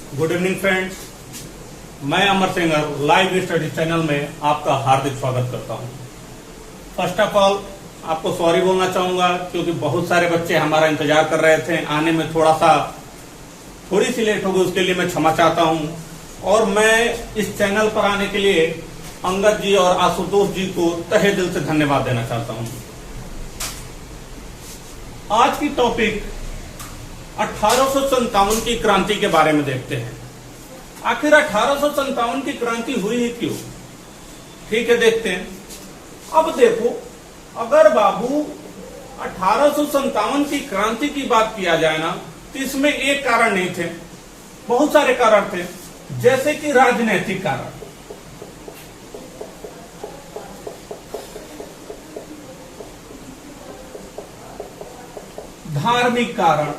Good evening friends, मैं Amar Singh live study channel में आपका हार्दिक स्वागत करता हूं। फर्स्ट ऑफ ऑल आपको सॉरी बोलना चाहूंगा क्योंकि बहुत सारे बच्चे हमारा इंतजार कर रहे थे। आने में थोड़ी सी लेट हो गई, उसके लिए मैं क्षमा चाहता हूं। और मैं इस चैनल पर आने के लिए अंगद जी और आशुतोष जी को तहे दिल से धन्यवाद देना चाहता हूं। आज की टॉपिक 1857 की क्रांति के बारे में देखते हैं। आखिर 1857 की क्रांति हुई ही क्यों? ठीक है, देखते हैं। अब देखो, अगर बाबू 1857 की क्रांति की बात किया जाए ना, तो इसमें एक कारण नहीं थे, बहुत सारे कारण थे। जैसे कि राजनीतिक कारण, धार्मिक कारण,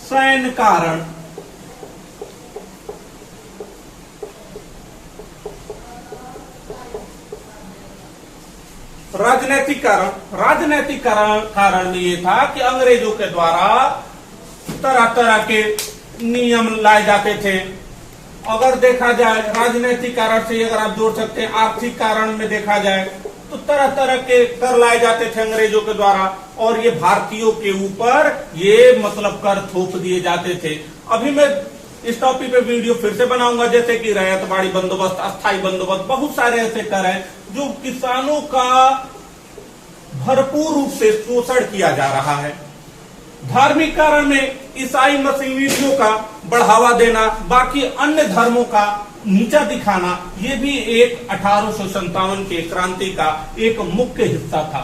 सैन्य कारण, राजनीतिक कारण में ये था कि अंग्रेजों के द्वारा तरह तरह के नियम लाए जाते थे। अगर देखा जाए राजनीतिक कारण से, अगर आप जोड़ सकते हैं आर्थिक कारण में देखा जाए, तो तरह तरह के कर लाए जाते थे अंग्रेजों के द्वारा, और ये भारतीयों के ऊपर ये मतलब कर थोप दिए जाते थे। अभी मैं इस टॉपिक पे वीडियो फिर से बनाऊंगा, जैसे कि रैयतवाड़ी बंदोबस्त, अस्थायी बंदोबस्त, बहुत सारे ऐसे कर हैं जो किसानों का भरपूर रूप से शोषण किया जा रहा है। धार्मिक कारण में ईसाई मसीहियों का बढ़ावा देना, बाकी अन्य धर्मों का नीचा दिखाना, ये भी एक 1857 के क्रांति का एक मुख्य हिस्सा था।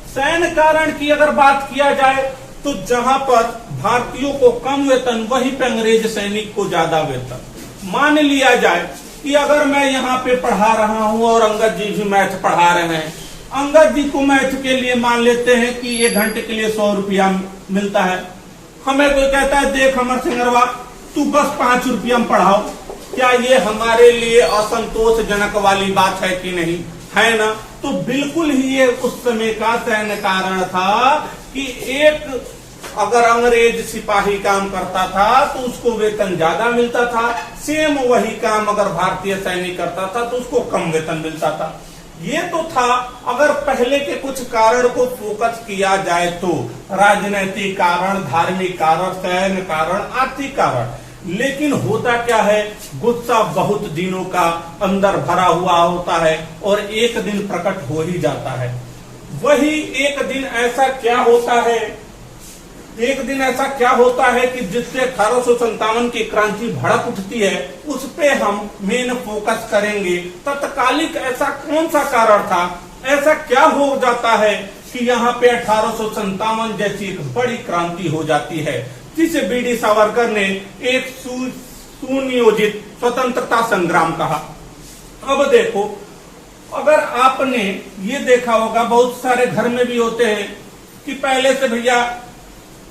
सैन्य कारण की अगर बात किया जाए, तो जहां पर भारतीयों को कम वेतन, वहीं पे अंग्रेज सैनिक को ज्यादा वेतन। मान लिया जाए कि अगर मैं यहाँ पे पढ़ा रहा हूँ और अंगद जी भी मैथ पढ़ा रहे हैं, अंगद जी को मैथ के लिए मान लेते हैं कि 1 घंटे के लिए 100 रुपया मिलता है। हमें कोई कहता है, देख अमर सिंगरवा, तू बस 5 रुपया में पढ़ाओ। क्या ये हमारे लिए असंतोषजनक वाली बात है कि नहीं? है ना? तो बिल्कुल ही ये उस समय का सैन्य कारण था कि एक अगर अंग्रेज सिपाही काम करता था तो उसको वेतन ज्यादा मिलता था, सेम वही काम अगर भारतीय सैनिक करता था तो उसको कम वेतन मिलता था। ये तो था। अगर पहले के कुछ कारण को फोकस किया जाए तो राजनीतिक कारण, धार्मिक कारण, सैन्य कारण, आर्थिक कारण। लेकिन होता क्या है, गुस्सा बहुत दिनों का अंदर भरा हुआ होता है और एक दिन प्रकट हो ही जाता है। वही एक दिन ऐसा क्या होता है कि जिससे 1857 की क्रांति भड़क उठती है, उस पे हम मेन फोकस करेंगे। तत्कालिक ऐसा कौन सा कारण था, ऐसा क्या हो जाता है कि यहाँ पे 1857 जैसी एक बड़ी क्रांति हो जाती है, जिसे बीडी सावरकर ने एक सुनियोजित स्वतंत्रता संग्राम कहा। अब देखो, अगर आपने ये देखा होगा, बहुत सारे घर में भी होते हैं कि पहले से भैया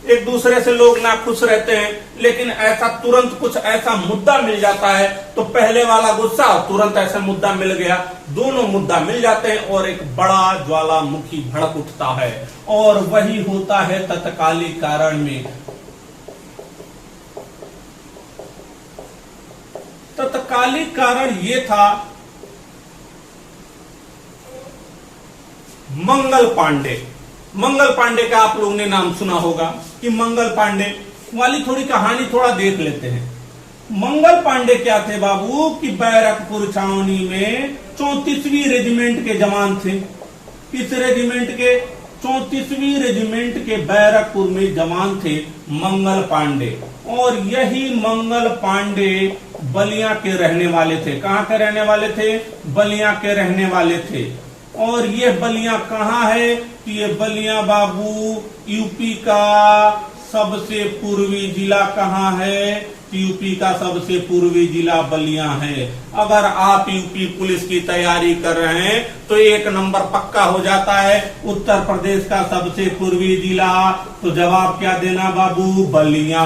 एक दूसरे से लोग नाखुश रहते हैं, लेकिन ऐसा तुरंत कुछ ऐसा मुद्दा मिल जाता है तो पहले वाला गुस्सा तुरंत ऐसा मुद्दा मिल गया, दोनों मुद्दा मिल जाते हैं और एक बड़ा ज्वालामुखी भड़क उठता है। और वही होता है तत्कालिक कारण में। तत्कालिक कारण ये था मंगल पांडे का आप लोगों ने नाम सुना होगा कि मंगल पांडे वाली थोड़ी कहानी थोड़ा देख लेते हैं। मंगल पांडे क्या थे बाबू कि बैरकपुर छावनी में 34वीं रेजिमेंट के जवान थे। किस रेजिमेंट के? 34वीं रेजिमेंट के बैरकपुर में जवान थे मंगल पांडे। और यही मंगल पांडे बलिया के रहने वाले थे। कहाँ के रहने वाले थे? बलिया के रहने वाले थे। और ये बलिया कहाँ है? कि ये बलिया बाबू यूपी का सबसे पूर्वी जिला कहाँ है? यूपी का सबसे पूर्वी जिला बलिया है। अगर आप यूपी पुलिस की तैयारी कर रहे हैं तो 1 नंबर पक्का हो जाता है। उत्तर प्रदेश का सबसे पूर्वी जिला, तो जवाब क्या देना बाबू? बलिया।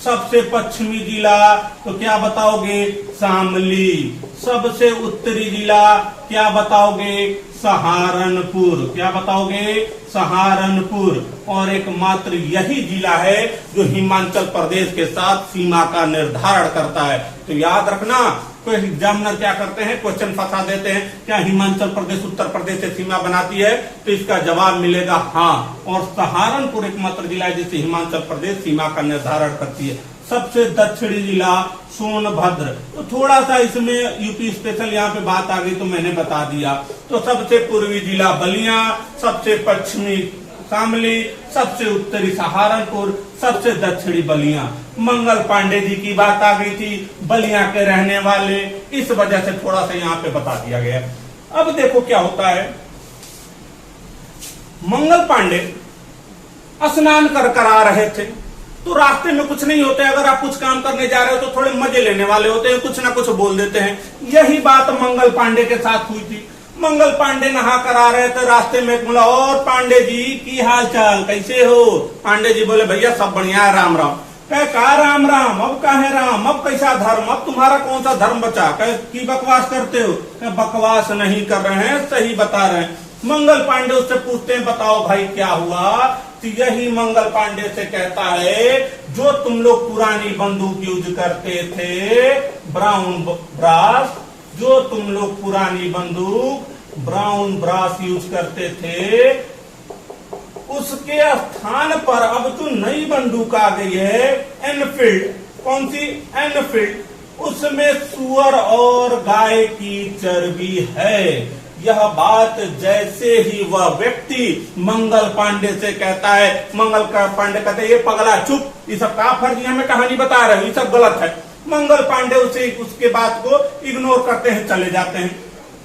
सबसे पश्चिमी जिला तो क्या बताओगे? शामली। सबसे उत्तरी जिला क्या बताओगे? सहारनपुर। क्या बताओगे? सहारनपुर। और एकमात्र यही जिला है जो हिमाचल प्रदेश के साथ सीमा का निर्धारण करता है। तो याद रखना, कोई एग्जामिनर क्या करते हैं, क्वेश्चन फंसा देते हैं, क्या हिमाचल प्रदेश उत्तर प्रदेश से सीमा बनाती है? तो इसका जवाब मिलेगा हाँ। और सहारनपुर एकमात्र जिला है जिसे हिमाचल प्रदेश सीमा का निर्धारण करती है। सबसे दक्षिणी जिला सोनभद्र। तो थोड़ा सा इसमें यूपी स्पेशल यहाँ पे बात आ गई तो मैंने बता दिया। तो सबसे पूर्वी जिला बलिया, सबसे पश्चिमी शामली, सबसे उत्तरी सहारनपुर, सबसे दक्षिणी बलिया। मंगल पांडे जी की बात आ गई थी, बलिया के रहने वाले, इस वजह से थोड़ा सा यहाँ पे बता दिया गया। अब देखो क्या होता है, मंगल पांडे स्नान कर आ रहे थे तो रास्ते में कुछ नहीं होता है। अगर आप कुछ काम करने जा रहे हो तो थोड़े मजे लेने वाले होते हैं, कुछ ना कुछ बोल देते हैं। यही बात मंगल पांडे के साथ हुई थी। मंगल पांडे नहा कर आ रहे थे, रास्ते में बोला, और पांडे जी की हाल चाल, कैसे हो? पांडे जी बोले, भैया सब बढ़िया है, राम राम। कहे कहा राम राम, अब कहे राम, अब कैसा धर्म, अब तुम्हारा कौन सा धर्म बचा? कहे की बकवास करते हो? कहे बकवास नहीं कर रहे हैं, सही बता रहे हैं। मंगल पांडे उससे पूछते हैं, बताओ भाई क्या हुआ? तो यही मंगल पांडे से कहता है, जो तुम लोग पुरानी बंदूक यूज करते थे ब्राउन ब्रास, जो तुम लोग पुरानी बंदूक ब्राउन ब्रास यूज करते थे, उसके स्थान पर अब जो नई बंदूक आ गई है एनफील्ड। कौन सी? एनफील्ड। उसमें सुअर और गाय की चर्बी है। यह बात जैसे ही वह व्यक्ति मंगल पांडे से कहता है, मंगल पांडे कहते हैं, ये पगला चुप, ये सब का फर्जी हमें कहानी बता रहे हो, ये सब गलत है। मंगल पांडे उसे उसके बात को इग्नोर करते हैं, चले जाते हैं।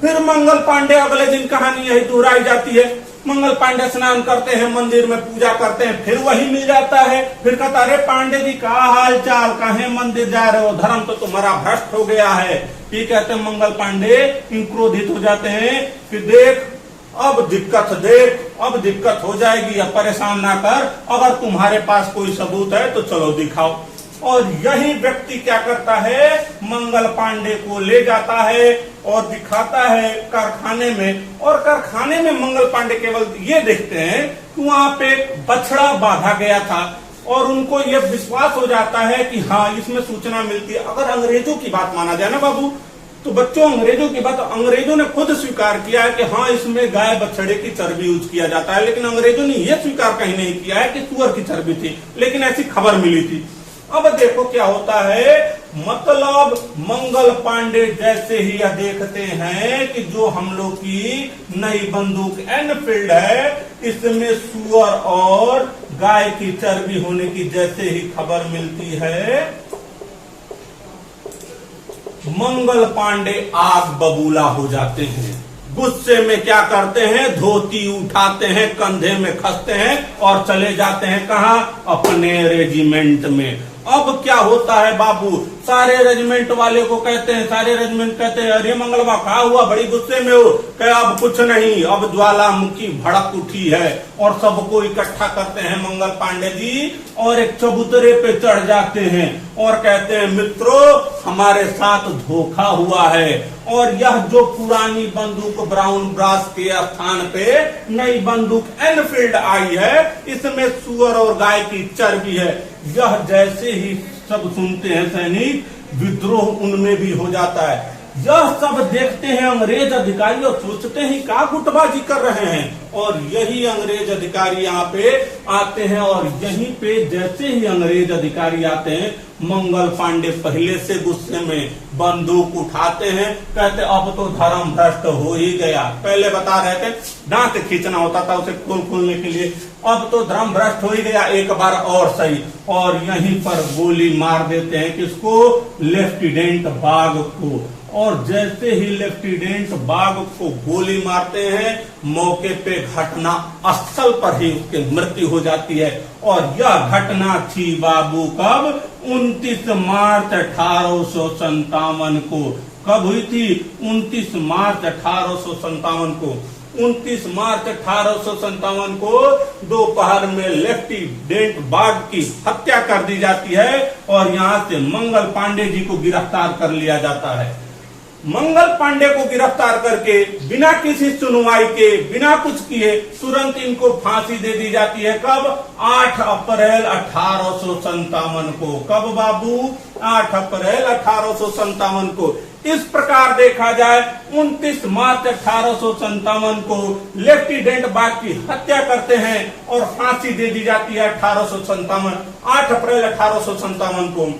फिर मंगल पांडे अगले दिन कहानी यही दोहराई जाती है। मंगल पांडे स्नान करते हैं, मंदिर में पूजा करते हैं, फिर वही मिल जाता है। फिर कहता, अरे पांडे जी का हाल चाल, कहे मंदिर जा रहे हो, धर्म तो तुम्हारा भ्रष्ट हो गया है। ये कहते हैं मंगल पांडे क्रोधित हो जाते हैं कि देख अब दिक्कत, देख अब दिक्कत हो जाएगी, अब परेशान ना कर, अगर तुम्हारे पास कोई सबूत है तो चलो दिखाओ। और यही व्यक्ति क्या करता है, मंगल पांडे को ले जाता है और दिखाता है कारखाने में। और कारखाने में मंगल पांडे केवल ये देखते हैं कि वहां पे बछड़ा बांधा गया था और उनको ये विश्वास हो जाता है कि हाँ इसमें सूचना मिलती है। अगर अंग्रेजों की बात माना जाए ना बाबू, तो बच्चों अंग्रेजों की बात, अंग्रेजों ने खुद स्वीकार किया है कि हाँ इसमें गाय बछड़े की चर्बी यूज किया जाता है, लेकिन अंग्रेजों ने यह स्वीकार कहीं नहीं किया है कि सुअर की चर्बी थी, लेकिन ऐसी खबर मिली थी। अब देखो क्या होता है, मतलब मंगल पांडे जैसे ही यह देखते हैं कि जो हम लोग की नई बंदूक एनफील्ड है, इसमें सुअर और गाय की चर्बी होने की जैसे ही खबर मिलती है, मंगल पांडे आग बबूला हो जाते हैं। गुस्से में क्या करते हैं, धोती उठाते हैं, कंधे में खसते हैं और चले जाते हैं कहां? अपने रेजिमेंट में। अब क्या होता है बाबू, सारे रेजिमेंट वाले को कहते हैं, सारे रेजिमेंट कहते हैं, अरे मंगलवा कहा हुआ, बड़ी गुस्से में हो? कहे अब कुछ नहीं, अब ज्वालामुखी भड़क उठी है। और सबको इकट्ठा करते हैं मंगल पांडे जी और एक चबूतरे पे चढ़ जाते हैं और कहते हैं, मित्रों हमारे साथ धोखा हुआ है और यह जो पुरानी बंदूक ब्राउन ब्रास के स्थान पे नई बंदूक एनफील्ड आई है, इसमें सुअर और गाय की चर्बी है। यह जैसे ही सब सुनते हैं सैनिक, विद्रोह उनमें भी हो जाता है। यह सब देखते हैं अंग्रेज अधिकारी और सोचते हैं क्या गुटबाजी कर रहे हैं। और यही अंग्रेज अधिकारी यहाँ पे आते हैं और यहीं पे जैसे ही अंग्रेज अधिकारी आते हैं, मंगल पांडे पहले से गुस्से में बंदूक उठाते हैं, कहते अब तो धर्म भ्रष्ट हो ही गया। पहले बता रहे थे दांत खींचना होता था उसे खोलने के लिए, अब तो धर्म भ्रष्ट हो ही गया, एक बार और सही। और यहीं पर गोली मार देते हैं किसको? लेफ्टिनेंट बाग को। और जैसे ही लेफ्टिनेंट बाग को गोली मारते हैं, मौके पे घटना स्थल पर ही उसकी मृत्यु हो जाती है। और यह घटना थी बाबू कब? 29 मार्च 1857 को। कब हुई थी? 29 मार्च 1857 को। 29 मार्च 1857 को दोपहर में लेफ्टिनेंट बाग की हत्या कर दी जाती है और यहां से मंगल पांडे जी को गिरफ्तार कर लिया जाता है। मंगल पांडे को गिरफ्तार करके बिना किसी सुनवाई के, बिना कुछ किए तुरंत इनको फांसी दे दी जाती है। कब? 8 अप्रैल 1857 को। कब बाबू? 8 अप्रैल 1857 को। इस प्रकार देखा जाए 29 मार्च 1857 को लेफ्टिनेंट बाग की हत्या करते हैं और फांसी दे दी जाती है 8 अप्रैल 1857 को।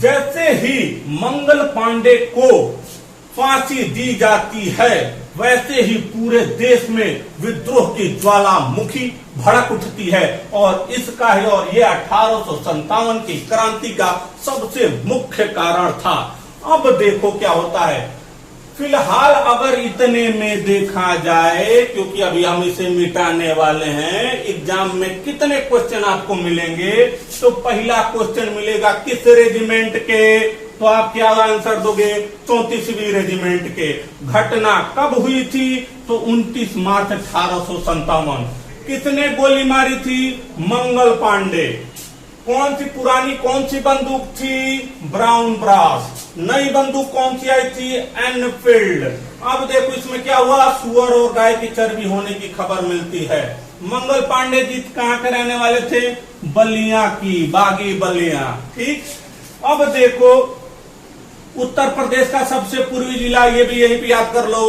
जैसे ही मंगल पांडे को फांसी दी जाती है वैसे ही पूरे देश में विद्रोह की ज्वालामुखी भड़क उठती है और इसका ही और ये 1857 की क्रांति का सबसे मुख्य कारण था। अब देखो क्या होता है। फिलहाल अगर इतने में देखा जाए, क्योंकि अभी हम इसे मिटाने वाले हैं, एग्जाम में कितने क्वेश्चन आपको मिलेंगे, तो पहला क्वेश्चन मिलेगा किस रेजिमेंट के, तो आप क्या आंसर दोगे? 34वीं रेजिमेंट के। घटना कब हुई थी? तो 29 मार्च 1857। किसने गोली मारी थी? मंगल पांडे। कौन सी पुरानी कौन सी बंदूक थी? Brown Bess. नई बंदूक कौन सी आई थी? एनफील्ड। अब देखो इसमें क्या हुआ, सुअर और गाय की चर्बी होने की खबर मिलती है। मंगल पांडे जी कहाँ के रहने वाले थे? बलिया की, बागी बलिया। ठीक। अब देखो उत्तर प्रदेश का सबसे पूर्वी जिला, ये भी यहीं पे याद कर लो,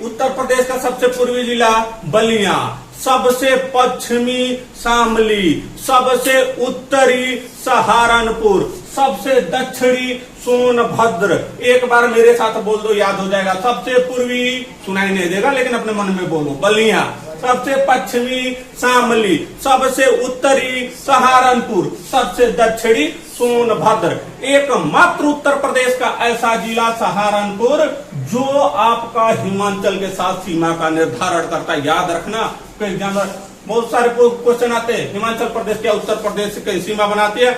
उत्तर प्रदेश का सबसे पूर्वी जिला बलिया, सबसे पश्चिमी शामली, सबसे उत्तरी सहारनपुर, सबसे दक्षिणी सोनभद्र। एक बार मेरे साथ बोल दो, याद हो जाएगा। सबसे पूर्वी सुनाई नहीं देगा लेकिन अपने मन में बोलो, बलिया। सबसे पश्चिमी शामली, सबसे उत्तरी सहारनपुर, सबसे दक्षिणी सोनभद्र। एकमात्र उत्तर प्रदेश का ऐसा जिला सहारनपुर जो आपका हिमाचल के साथ सीमा का निर्धारण करता है। याद रखना, एग्जाम में बहुत सारे क्वेश्चन आते हैं, हिमाचल प्रदेश क्या उत्तर प्रदेश की सीमा बनाती है?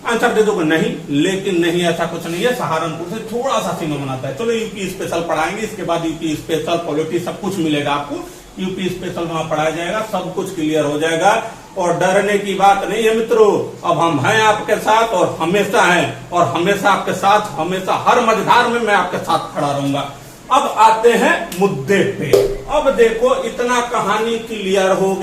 आंसर दे दोगे नहीं, लेकिन नहीं, ऐसा कुछ नहीं है। सहारनपुर से थोड़ा सा सीमा बनाता है। चलो यूपी स्पेशल पढ़ाएंगे, इसके बाद यूपी स्पेशल पॉलिटी सब कुछ मिलेगा आपको। यूपी स्पेशल वहां पढ़ाया जाएगा, सब कुछ क्लियर हो जाएगा और डरने की बात नहीं है मित्रों। अब हम हैं आपके साथ और हमेशा हैं और हमेशा आपके साथ, हमेशा हर मझधार में मैं आपके साथ खड़ा रहूंगा। अब आते हैं मुद्दे पे। अब देखो इतना कहानी क्लियर हो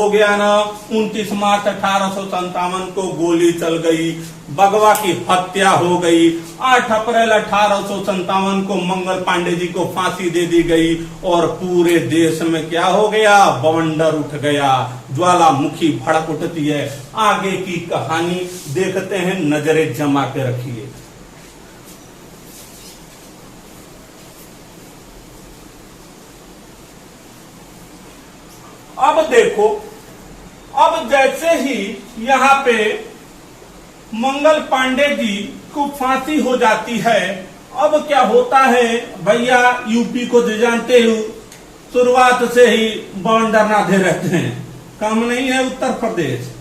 गया ना। 29 मार्च 1857 को गोली चल गई, बगवा की हत्या हो गई। 8 अप्रैल 1857 को मंगल पांडे जी को फांसी दे दी गई और पूरे देश में क्या हो गया? बवंडर उठ गया, ज्वालामुखी भड़क उठती है। आगे की कहानी देखते हैं, नजरें जमा के रखिए। अब देखो, अब जैसे ही यहाँ पे मंगल पांडे जी को फांसी हो जाती है, अब क्या होता है भैया? यूपी को जो जानते हो शुरुआत से ही बवंडर नाधे रहते हैं, कम नहीं है उत्तर प्रदेश।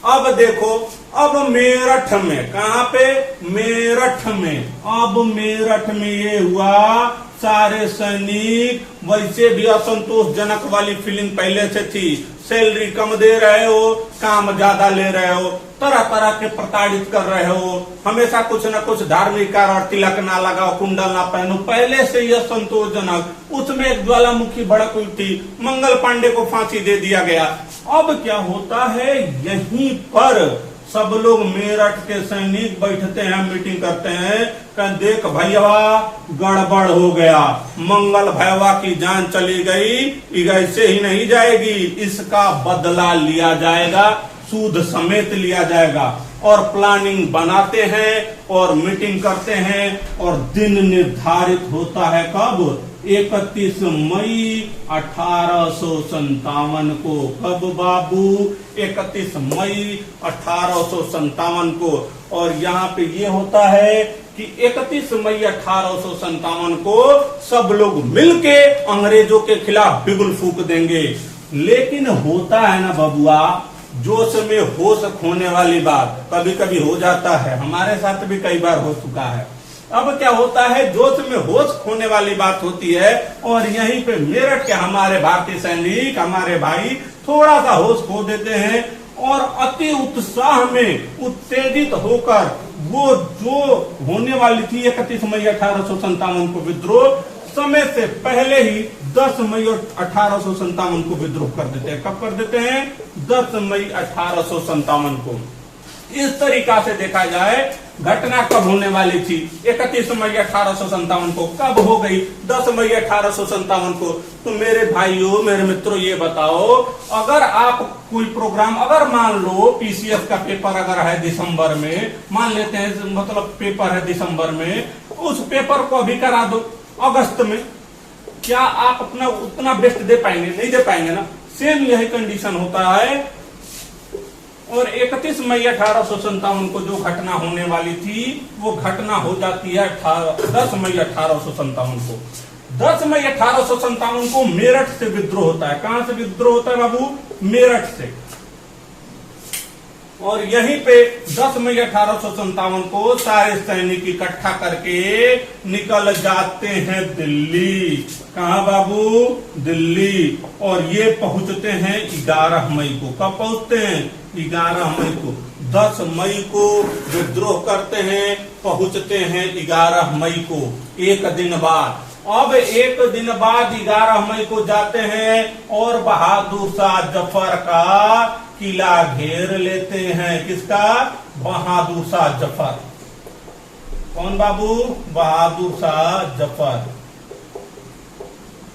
अब देखो, अब मेरठ में, कहाँ पे? मेरठ में। अब मेरठ में ये हुआ, सारे सैनिक, वैसे भी असंतोषजनक वाली फीलिंग पहले से थी। सैलरी कम दे रहे हो, काम ज्यादा ले रहे हो, तरह तरह के प्रताड़ित कर रहे हो, हमेशा कुछ न कुछ धार्मिक कारण, तिलक ना लगाओ, कुंडल ना पहनो, पहले से ही असंतोषजनक। उसमें एक ज्वालामुखी भड़क हुई थी, मंगल पांडे को फांसी दे दिया गया। अब क्या होता है, यहीं पर सब लोग मेरठ के सैनिक बैठते हैं, मीटिंग करते हैं, देख भैया गड़बड़ हो गया, मंगल भैया की जान चली गई, ऐसे ही नहीं जाएगी, इसका बदला लिया जाएगा, सूद समेत लिया जाएगा। और प्लानिंग बनाते हैं और मीटिंग करते हैं और दिन निर्धारित होता है कब? 31 मई 1857 को। कब बाबू? 31 मई 1857 को। और यहाँ पे ये होता है कि 31 मई 1857 को सब लोग मिलके अंग्रेजों के खिलाफ बिगुल फूंक देंगे। लेकिन होता है ना बबुआ, जोश में होश खोने वाली बात कभी कभी हो जाता है, हमारे साथ भी कई बार हो चुका है। अब क्या होता है, जोश में होश खोने वाली बात होती है और यहीं पे मेरठ के हमारे भारतीय सैनिक, हमारे भाई थोड़ा सा होश खो देते हैं और अति उत्साह में उत्तेजित होकर वो जो होने वाली थी 31 मई 1857 को विद्रोह, समय से पहले ही 10 मई 1857 को विद्रोह कर देते हैं। कब कर देते हैं? 10 मई 1857 को। इस तरीका से देखा जाए घटना कब होने वाली थी? 31 मई 1857 को। कब हो गई? 10 मई 1857 को। तो मेरे भाइयों, मेरे मित्रों, ये बताओ, अगर आप कोई प्रोग्राम, अगर मान लो पीसीएस का पेपर अगर है दिसंबर में, मान लेते हैं, मतलब पेपर है दिसंबर में, उस पेपर को अभी करा दो अगस्त में, क्या आप अपना उतना बेस्ट दे पाएंगे? नहीं दे पाएंगे ना। सेम यही कंडीशन होता है। और 31 मई 1857 को जो घटना होने वाली थी वो घटना हो जाती है 10 मई 1857 को। 10 मई 1857 को मेरठ से विद्रोह होता है। कहां से विद्रोह होता है बाबू? मेरठ से। और यहीं पे 10 मई 1857 को सारे सैनिक इकट्ठा करके निकल जाते हैं दिल्ली। कहा बाबू? दिल्ली। और ये पहुंचते हैं 11 मई को। कब पहुंचते हैं? 11 मई को। 10 मई को विद्रोह करते हैं, पहुंचते हैं 11 मई को, एक दिन बाद। अब एक दिन बाद 11 मई को जाते हैं और बहादुर शाह जफर का किला घेर लेते हैं। किसका? बहादुर शाह जफर। कौन बाबू? बहादुर शाह जफर।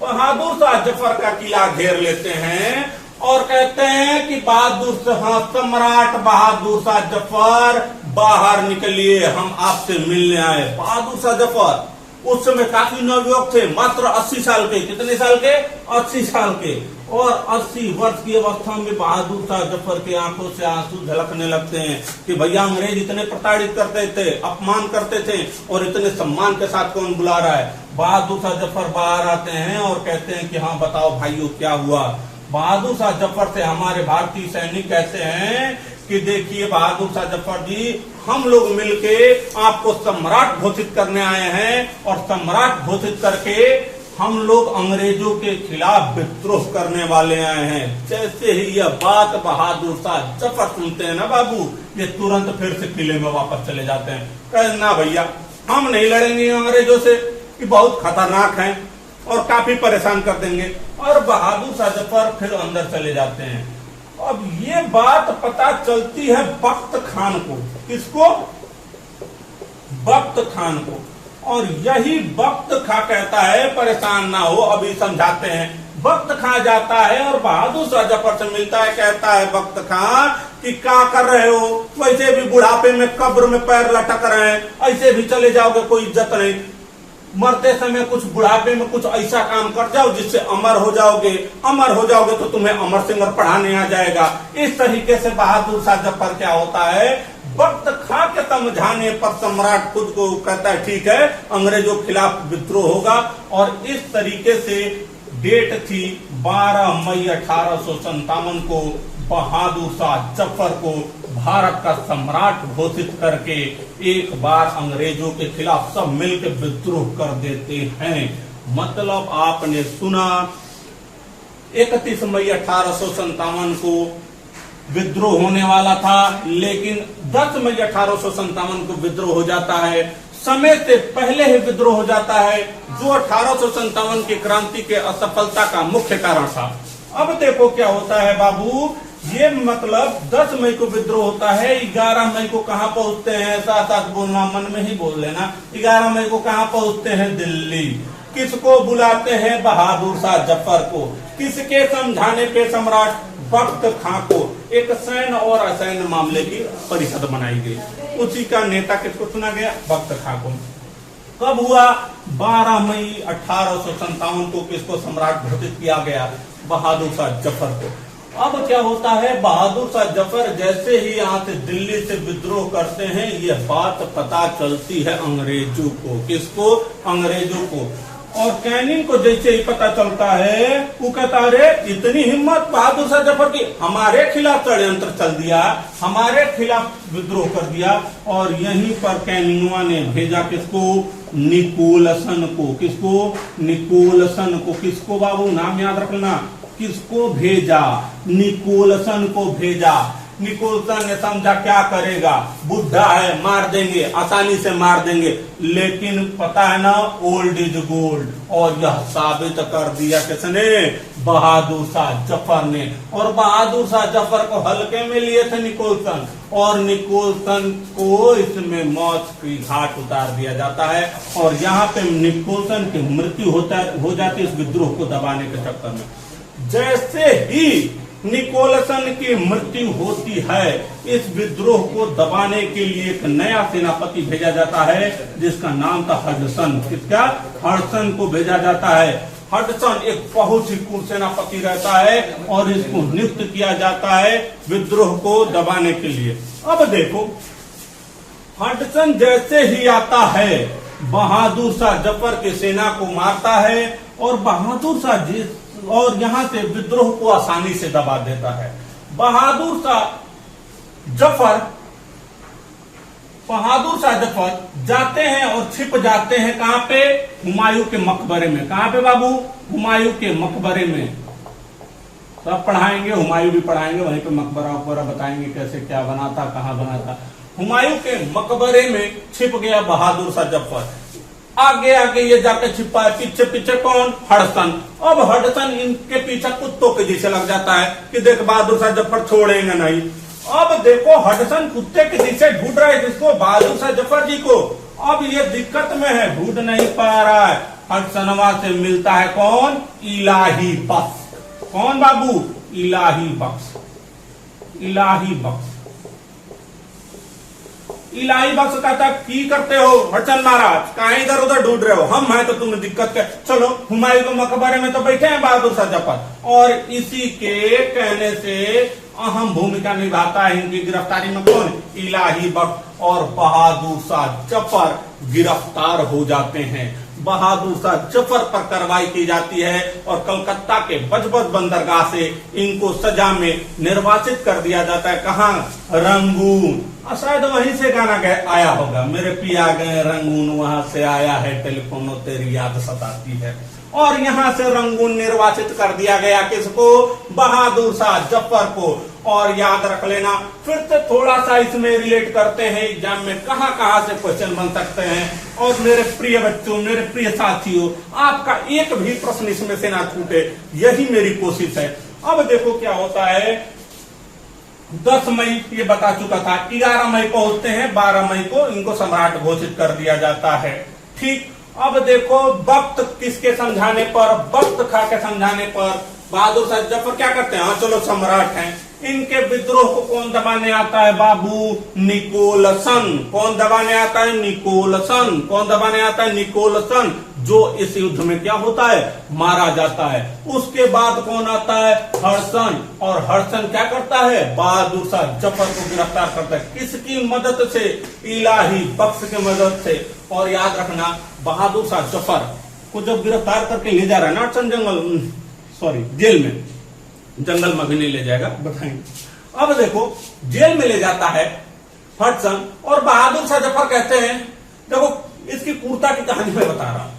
बहादुर शाह जफर का किला घेर लेते हैं और कहते हैं कि बहादुर शाह, सम्राट बहादुर शाह जफर बाहर निकलिए, हम आपसे मिलने आए। बहादुर शाह जफर उस समय काफी नवयुवक थे, मात्र 80 साल के। कितने साल के? 80 साल के। और 80 वर्ष की अवस्था में बहादुर शाह जफर के आंखों से आंसू झलकने लगते हैं कि भैया अंग्रेज इतने प्रताड़ित करते थे, अपमान करते थे, और इतने सम्मान के साथ कौन बुला रहा है। बहादुर शाह जफर बाहर आते हैं और कहते हैं कि हाँ बताओ भाइयों क्या हुआ। बहादुर शाह जफर से हमारे भारतीय सैनिक कहते हैं कि देखिए बहादुर शाह जफर जी, हम लोग मिलके आपको सम्राट घोषित करने आए हैं और सम्राट घोषित करके हम लोग अंग्रेजों के खिलाफ विद्रोह करने वाले आए हैं। जैसे ही यह बात बहादुर शाह जफर सुनते हैं ना बाबू, ये तुरंत फिर से किले में वापस चले जाते हैं। कहते ना भैया, हम नहीं लड़ेंगे अंग्रेजों से, कि बहुत खतरनाक हैं और काफी परेशान कर देंगे। और बहादुर शाह जफर फिर अंदर चले जाते हैं। अब ये बात पता चलती है बख्त खान को। किसको? बख्त खान को। और यही बख्त खां कहता है परेशान ना हो, अभी समझाते हैं। बख्त खां जाता है और बहादुर शाह जफर से मिलता है। कहता है बख्त खां कि क्या कर रहे हो? वैसे भी बुढ़ापे में कब्र में पैर लटक रहे हैं, ऐसे भी चले जाओगे, कोई इज्जत नहीं। मरते समय कुछ बुढ़ापे में कुछ ऐसा काम कर जाओ जिससे अमर हो जाओगे। अमर हो जाओगे तो तुम्हें अमर सिंह पढ़ाने आ जाएगा। इस तरीके से बहादुर शाह जफर क्या होता है, बख्त खां के समझाने पर सम्राट खुद को कहता है ठीक है, अंग्रेजों के खिलाफ विद्रोह होगा। और इस तरीके से डेट थी 12 मई 1857 को बहादुर शाह जफर को भारत का सम्राट घोषित करके एक बार अंग्रेजों के खिलाफ सब मिलकर विद्रोह कर देते हैं। मतलब आपने सुना 31 मई 1857 को विद्रोह होने वाला था, लेकिन 10 मई 1857 को विद्रोह हो जाता है। समय से पहले ही विद्रोह हो जाता है, जो 1857 की क्रांति के असफलता का मुख्य कारण था। अब देखो क्या होता है बाबू, ये मतलब 10 मई को विद्रोह होता है। 11 मई को कहां पहुंचते हैं? साथ साथ बोलना, मन में ही बोल लेना। 11 मई को कहां पहुंचते हैं? दिल्ली। किसको बुलाते हैं? बहादुर शाह जफर को। किसके समझाने पे? सम्राट बख्त खां को। एक सैन्य और असैन्य मामले की परिषद बनाई गई, उसी का नेता किसको चुना गया? बख्त खां को। कब हुआ? 12 मई 1857 को किसको सम्राट घोषित किया गया? बहादुर शाह जफर को। अब क्या होता है, बहादुर शाह जफर जैसे ही यहाँ से दिल्ली से विद्रोह करते हैं, यह बात पता चलती है अंग्रेजों को। किसको? अंग्रेजों को। और कैनिंग को जैसे ही पता चलता है वो कहता है अरे इतनी हिम्मत बहादुर शाह जफर की, हमारे खिलाफ षड्यंत्र चल दिया, हमारे खिलाफ विद्रोह कर दिया। और यहीं पर कैनिंगवा ने भेजा किसको, निकोलसन को। किसको, निकोलसन को। किसको बाबू, नाम याद रखना, किसको भेजा, निकोलसन को भेजा। निकोलसन ने समझा क्या करेगा, बुढ़ा है, मार देंगे, आसानी से मार देंगे, लेकिन पता है ना ओल्ड इज गोल्ड। और यह साबित कर दिया किसने, बहादुर शाह जफर ने। और बहादुर शाह जफर को हल्के में लिए थे निकोलसन, और निकोलसन को इसमें मौत की घाट उतार दिया जाता है। और यहाँ पे निकोलसन की मृत्यु हो जाती है इस विद्रोह को दबाने के चक्कर में। जैसे ही निकोलसन की मृत्यु होती है, इस विद्रोह को दबाने के लिए एक नया सेनापति भेजा जाता है जिसका नाम था हडसन। किसका, हडसन को भेजा जाता है। हडसन एक बहुत ही कुल सेनापति रहता है और इसको नियुक्त किया जाता है विद्रोह को दबाने के लिए। अब देखो, हडसन जैसे ही आता है बहादुर शाह जफर की सेना को मारता है और बहादुर शाह और यहां से विद्रोह को आसानी से दबा देता है। बहादुर शाह जफर जाते हैं और छिप जाते हैं कहां पे, हुमायूं के मकबरे में। कहां पे बाबू, हुमायूं के मकबरे में। सब पढ़ाएंगे, हुमायूं भी पढ़ाएंगे, वहीं पे मकबरा वकबरा बताएंगे कैसे क्या बना था, कहां बना था। हुमायूं के मकबरे में छिप गया बहादुर शाह जफर। आगे आगे ये जाके छिपा है, पीछे पीछे कौन, हडसन। अब हडसन इनके पीछे कुत्तों के जैसे लग जाता है कि देख बहादुर शाह जफर छोड़ेंगे नहीं। अब देखो हडसन कुत्ते के जैसे ढूंढ रहा है किसको, बहादुर शाह जफर जी को। अब ये दिक्कत में है, ढूंढ नहीं पा रहा है। हडसनवा से मिलता है कौन, इलाही बख्श। कौन बाबू, इलाही बख्श। इलाही बख्श, इलाही बख्श कहता की करते हो हडसन महाराज, कहां इधर उधर ढूंढ रहे हो, हम हैं तो तुम्हें दिक्कत क्या, चलो हुमायूं के मकबरे में तो बैठे हैं बहादुर शाह जफर। और इसी के कहने से अहम भूमिका निभाता है इनकी गिरफ्तारी में कौन, इलाही बख्श। और बहादुर शाह जफर गिरफ्तार हो जाते हैं। बहादुर शाह जफर पर कार्रवाई की जाती है और कलकत्ता के बजबज बंदरगाह से इनको सजा में निर्वासित कर दिया जाता है। कहां, रंगून। शायद वहीं से गाना आया होगा, मेरे पिया गए रंगून, वहां से आया है टेलीफोनो तेरी याद सताती है। और यहां से रंगून निर्वाचित कर दिया गया किसको, बहादुर शाह जफर को। और याद रख लेना, फिर से थोड़ा सा इसमें रिलेट करते हैं एग्जाम में कहां कहां से क्वेश्चन बन सकते हैं। और मेरे प्रिय बच्चों, मेरे प्रिय साथियों, आपका एक भी प्रश्न इसमें से ना छूटे, यही मेरी कोशिश है। अब देखो क्या होता है, 10 मई ये बता चुका था, 11 मई को होते हैं, 12 मई को इनको सम्राट घोषित कर दिया जाता है। ठीक, अब देखो वक्त किसके समझाने पर, वक्त खा के समझाने पर बहादुर शाह जफर क्या करते हैं, हाँ चलो सम्राट हैं। इनके विद्रोह को कौन दबाने आता है बाबू, निकोलसन। कौन दबाने आता है, निकोलसन। कौन दबाने आता है, निकोलसन, जो इस युद्ध में क्या होता है, मारा जाता है। उसके बाद कौन आता है, हडसन। और हडसन क्या करता है, बहादुर शाह जफर को गिरफ्तार करता है। किसकी मदद से, इलाही बख्श की मदद से। और याद रखना, बहादुर शाह जफर को जब गिरफ्तार करके ले जा रहा है ना हडसन जंगल, सॉरी जेल में, जंगल में भी नहीं ले जाएगा, बताएंगे। अब देखो जेल में ले जाता है हडसन, और बहादुर शाह जफर कहते हैं, देखो इसकी क्रूरता की कहानी मैं बता रहा हूं।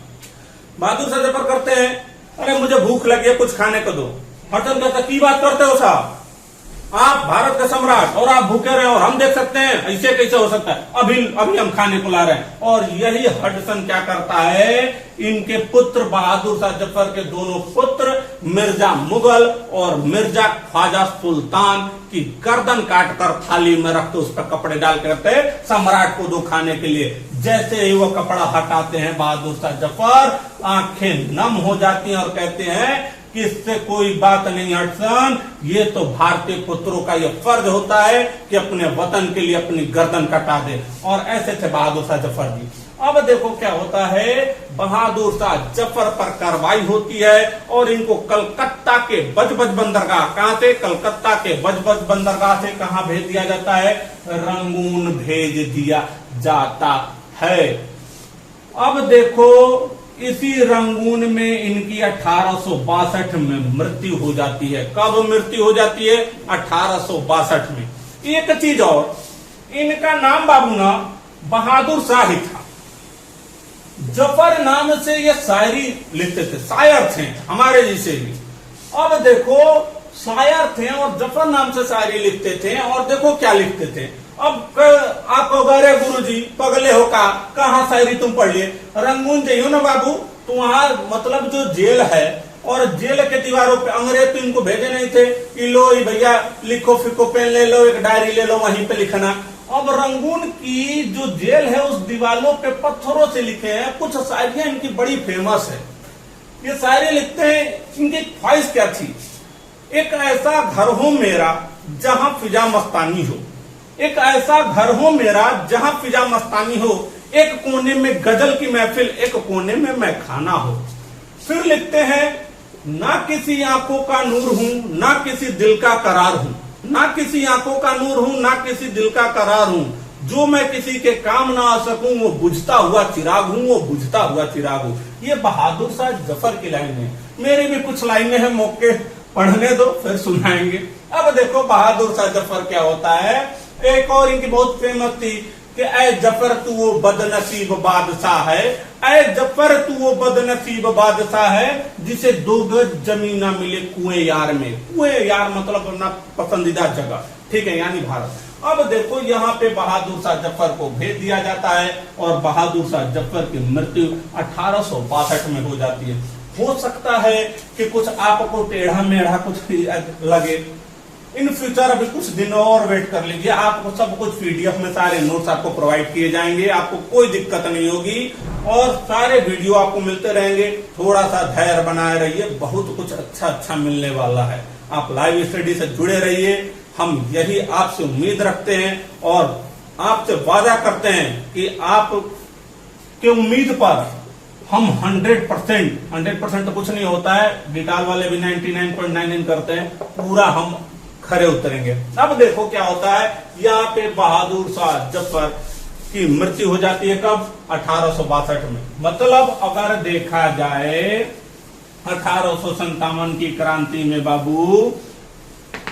बहादुर शाह जफर करते हैं, अरे मुझे भूख लगी है, कुछ खाने को दो। हडसन कहता की बात करते हो साहब, आप भारत के सम्राट और आप भूखे रहे और हम देख सकते हैं, ऐसे कैसे हो सकता है, अभी हम खाने को ला रहे हैं। और यही हडसन क्या करता है, इनके पुत्र बहादुर शाह जफर के दोनों पुत्र मिर्जा मुगल और मिर्जा ख्वाजा सुल्तान की गर्दन काटकर थाली में रखते, उस पर कपड़े डाल करते सम्राट को दो खाने के लिए। जैसे ही वो कपड़ा हटाते हैं बहादुर शाह जफर, आंखें नम हो जाती हैं और कहते हैं कि इससे कोई बात नहीं हडसन, ये तो भारतीय पुत्रों का ये फर्ज होता है कि अपने वतन के लिए अपनी गर्दन कटा दे। और ऐसे थे बहादुर शाह जफर जी। अब देखो क्या होता है, बहादुर शाह जफर पर कार्रवाई होती है और इनको कलकत्ता के बजबज बंदरगाह, कहां से, कलकत्ता के बजबज बंदरगाह से कहां भेज दिया जाता है, रंगून भेज दिया जाता है। अब देखो इसी रंगून में इनकी 1862 में मृत्यु हो जाती है। कब मृत्यु हो जाती है? 1862 में। एक चीज और, इनका नाम बाबू ना बहादुर शाह ही था। जफर नाम से ये शायरी लिखते थे, शायर थे हमारे जैसे ही। अब देखो शायर थे और जफर नाम से शायरी लिखते थे, और देखो क्या लिखते थे। अब आप अरे गुरुजी पगले हो का, कहाँ शायरी तुम पढ़ लिए? रंगून जाइयो ना बाबू, तो वहां मतलब जो जेल है, और जेल के दीवारों पे अंग्रेज तो इनको भेजे नहीं थे कि लो भैया लिखो, फिको पेन ले लो, एक डायरी ले लो, वहीं पे लिखना। अब रंगून की जो जेल है उस दीवारों पे पत्थरों से लिखे हैं कुछ शायरियां इनकी बड़ी फेमस है। ये शायरी लिखते हैं, इनकी ख्वाहिश क्या थी? एक ऐसा घर हो मेरा जहां फिजा मस्तानी हो, एक ऐसा घर हो मेरा जहां फिजा मस्तानी हो, एक कोने में गजल की महफिल, एक कोने में मैं खाना हो। फिर लिखते हैं, ना किसी आंखों का नूर हूं, ना किसी दिल का करार हूं, ना किसी आंखों का नूर हूं, ना किसी दिल का करार हूं, जो मैं किसी के काम ना आ सकूं, वो बुझता हुआ चिराग हूं, वो बुझता हुआ चिराग हूं। ये बहादुर शाह जफर की लाइन है। मेरी भी कुछ लाइनें हैं, मौके पढ़ने दो फिर सुनाएंगे। अब देखो बहादुर शाह जफर क्या होता है। एक और इनकी बहुत फेमस थी कि ऐ जफर तू वो बदनसीब बादशाह है, ऐ जफर तू वो बदनसीब बादशाह है, जिसे 2 गज जमीन ना मिले कुएं यार में। कुएं यार मतलब अपना पसंदीदा जगह, ठीक है, यानी भारत। अब देखो यहाँ पे बहादुर शाह जफर को भेज दिया जाता है और बहादुर शाह जफर की मृत्यु 1862 में हो जाती है। हो सकता है कि कुछ आपको टेढ़ा मेढ़ा कुछ लगे, इन फ्यूचर अभी कुछ दिनों और वेट कर लीजिए, आपको सब कुछ पीडीएफ में सारे नोट्स आपको प्रोवाइड किए जाएंगे, आपको कोई दिक्कत नहीं होगी और सारे वीडियो आपको मिलते रहेंगे। थोड़ा सा धैर्य बनाए रहिए, बहुत कुछ अच्छा मिलने वाला है। आप लाइव स्टडी से जुड़े रहिए, हम यही आपसे उम्मीद रखते हैं और आपसे वादा करते हैं कि आप के उम्मीद पर हम 100% तो कुछ नहीं होता है, डिटाल वाले भी 99.99 करते हैं, पूरा हम खरे उतरेंगे। अब देखो क्या होता है, यहाँ पे बहादुर शाह जफर की मृत्यु हो जाती है कब? 1862 में। मतलब अगर देखा जाए 1857 की क्रांति में बाबू,